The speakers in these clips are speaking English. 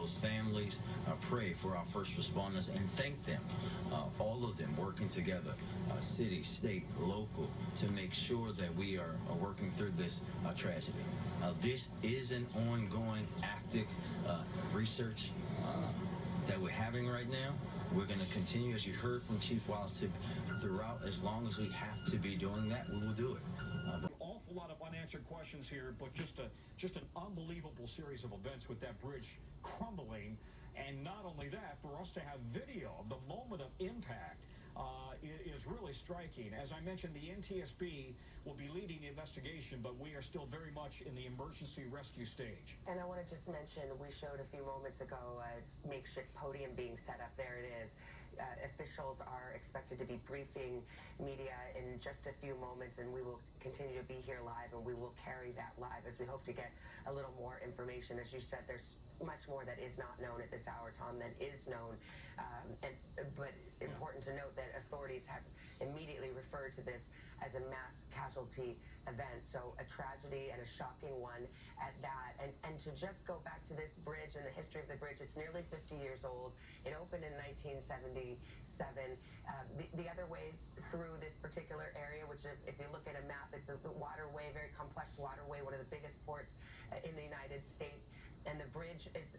those families, pray for our first responders, and thank them, all of them working together, city, state, local, to make sure that we are working through this tragedy. This is an ongoing, active research that we're having right now. We're going to continue, as you heard from Chief Wallace, throughout. As long as we have to be doing that, we will do it. An awful lot of unanswered questions here, but just an unbelievable series of events with that bridge crumbling. And not only that, for us to have video of the moment of impact is really striking. As I mentioned, the NTSB will be leading the investigation, but we are still very much in the emergency rescue stage. And I want to just mention, we showed a few moments ago a makeshift podium being set up. There it is. Officials are expected to be briefing media in just a few moments, and we will continue to be here live, and we will carry that live as we hope to get a little more information. As you said, there's much more that is not known at this hour, Tom, than is known. But important to note that authorities have immediately referred to this as a mass casualty event. So a tragedy and a shocking one at that. And to just go back to this bridge and the history of the bridge, it's nearly 50 years old. It opened in 1977. The other ways through this particular area, which if you look at a map, it's a waterway, very complex waterway, one of the biggest ports in the United States. And the bridge is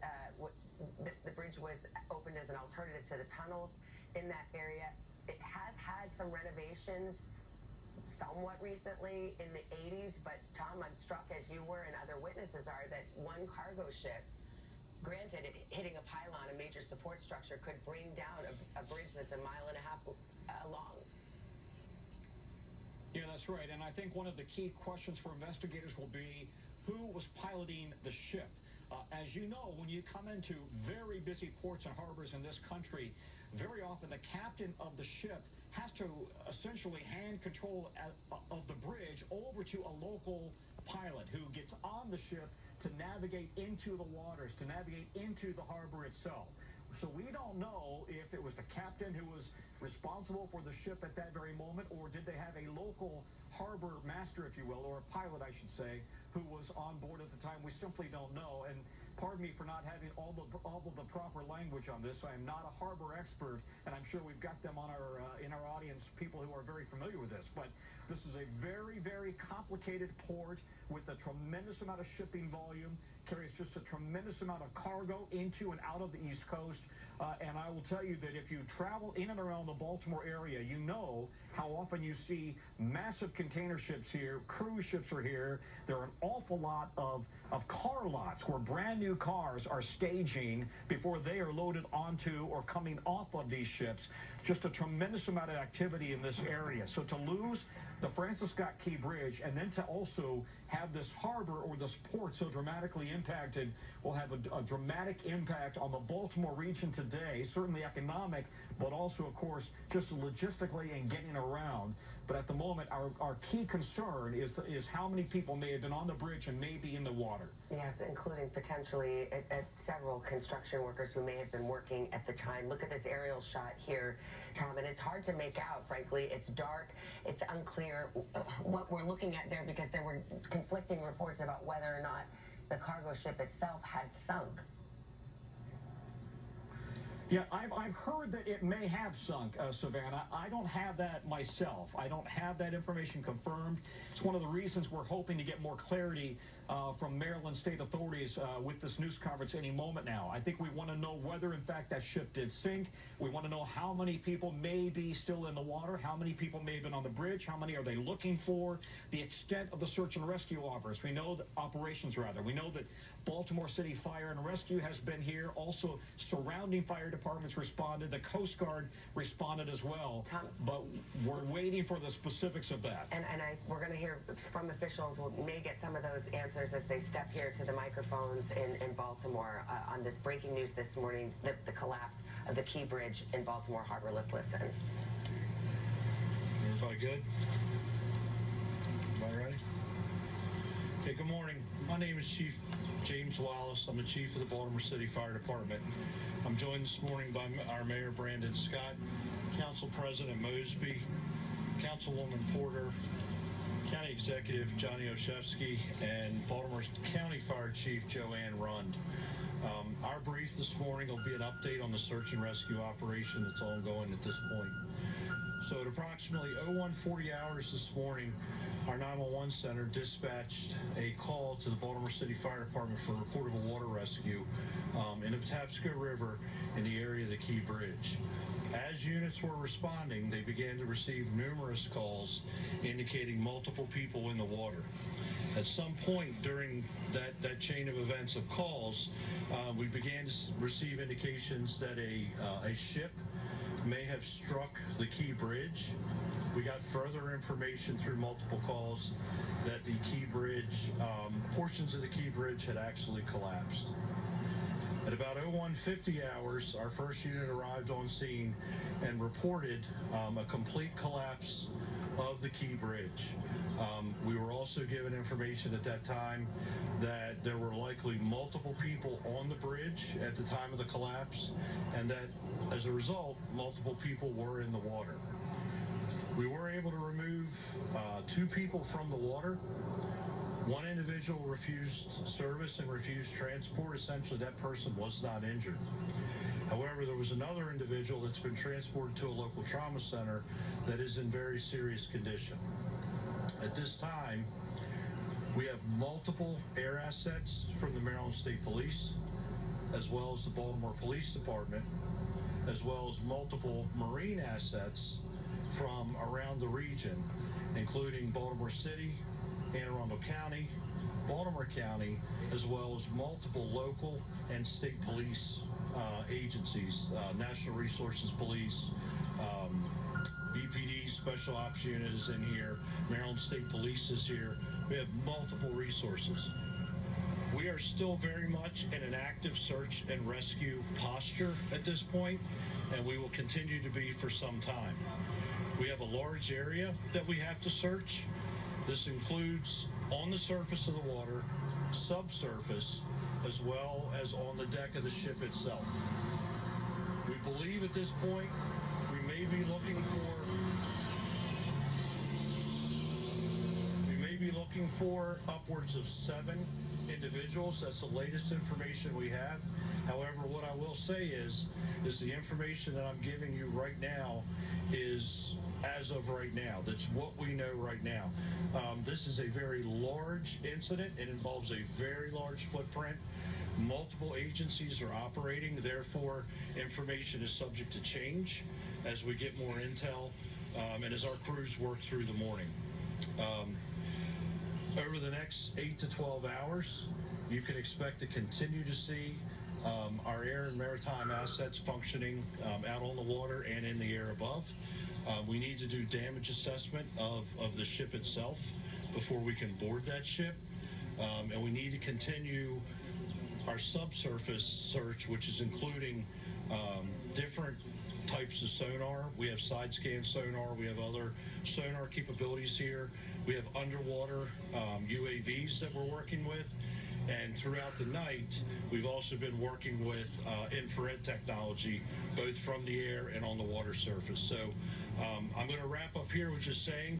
the bridge was opened as an alternative to the tunnels in that area. It has had some renovations somewhat recently in the 80s, but Tom, I'm struck as you were and other witnesses are that one cargo ship, granted, hitting a pylon, a major support structure, could bring down a bridge that's a mile and a half long. Yeah, that's right. And I think one of the key questions for investigators will be who was piloting the ship. As you know, when you come into very busy ports and harbors in this country, very often the captain of the ship has to essentially hand control of the bridge over to a local pilot who gets on the ship to navigate into the waters, to navigate into the harbor itself. So we don't know if it was the captain who was responsible for the ship at that very moment, or did they have a local harbor master, if you will, or a pilot, I should say, who was on board at the time. We simply don't know. And pardon me for not having all of the proper language on this. I am not a harbor expert, and I'm sure we've got them on our in our audience, people who are very familiar with this. But this is a very, very complicated port with a tremendous amount of shipping volume, carries just a tremendous amount of cargo into and out of the East Coast. And I will tell you that if you travel in and around the Baltimore area, you know how often you see massive container ships here, cruise ships are here. There are an awful lot of car lots where brand new cars are staging before they are loaded onto or coming off of these ships. Just a tremendous amount of activity in this area. So to lose the Francis Scott Key Bridge and then to also have this harbor or this port so dramatically impacted will have a dramatic impact on the Baltimore region today, certainly economic, but also, of course, just logistically and getting around. But at the moment, our key concern is how many people may have been on the bridge and may be in the water. Yes, including potentially several construction workers who may have been working at the time. Look at this aerial shot here, Tom, and it's hard to make out, frankly. It's dark. It's unclear what we're looking at there because there were conflicting reports about whether or not the cargo ship itself had sunk. Yeah, I've heard that it may have sunk, Savannah. I don't have that myself. I don't have that information confirmed. It's one of the reasons we're hoping to get more clarity from Maryland state authorities with this news conference any moment now. I think we want to know whether, in fact, that ship did sink. We want to know how many people may be still in the water, how many people may have been on the bridge, how many are they looking for, the extent of the search and rescue operations. We know that We know that Baltimore City Fire and Rescue has been here. Also, surrounding fire departments responded. The Coast Guard responded as well. Tom, but we're waiting for the specifics of that. And we're going to hear from officials. We may get some of those answers as they step here to the microphones in Baltimore on this breaking news this morning, the collapse of the Key Bridge in Baltimore Harbor. Let's listen. Everybody good? Everybody ready? Okay, good morning. My name is Chief James Wallace. I'm the chief of the Baltimore City Fire Department. I'm joined this morning by our Mayor Brandon Scott, Council President Mosby, Councilwoman Porter, County Executive Johnny Oshevsky, and Baltimore County Fire Chief Joanne Rund. Our brief brief this morning. It'll be an update on the search and rescue operation that's ongoing at this point. So at approximately 0140 hours this morning, our 911 center dispatched a call to the Baltimore City Fire Department for a report of a water rescue in the Patapsco River in the area of the Key Bridge. As units were responding, they began to receive numerous calls indicating multiple people in the water. At some point during that chain of events of calls, we began to receive indications that a ship may have struck the Key Bridge. We got further information through multiple calls that the Key Bridge, portions of the Key Bridge had actually collapsed. At about 0150 hours, our first unit arrived on scene and reported a complete collapse of the Key Bridge. We were also given information at that time that there were likely multiple people on the bridge at the time of the collapse, and that as a result, multiple people were in the water. We were able to remove 2 people from the water. One individual refused service and refused transport. Essentially, that person was not injured. However, there was another individual that's been transported to a local trauma center that is in very serious condition. At this time, we have multiple air assets from the Maryland State Police, as well as the Baltimore Police Department, as well as multiple marine assets from around the region, including Baltimore City, Anne Arundel County, Baltimore County, as well as multiple local and state police agencies, National Resources Police, BPD Special Ops Unit is in here, Maryland State Police is here. We have multiple resources. We are still very much in an active search and rescue posture at this point, and we will continue to be for some time. We have a large area that we have to search. This includes on the surface of the water, subsurface, as well as on the deck of the ship itself. We believe at this point we may be looking for upwards of 7 individuals. That's the latest information we have. However, what I will say is the information that I'm giving you right now is as of right now. That's what we know right now. This is a very large incident. It involves a very large footprint. Multiple agencies are operating. Therefore, information is subject to change as we get more intel and as our crews work through the morning. Over the next 8 to 12 hours, you can expect to continue to see our air and maritime assets functioning out on the water and in the air above. We need to do damage assessment of the ship itself before we can board that ship. And we need to continue our subsurface search, which is including different types of sonar. We have side scan sonar. We have other sonar capabilities here. We have underwater UAVs that we're working with. And throughout the night, we've also been working with infrared technology, both from the air and on the water surface. So I'm going to wrap up here with just saying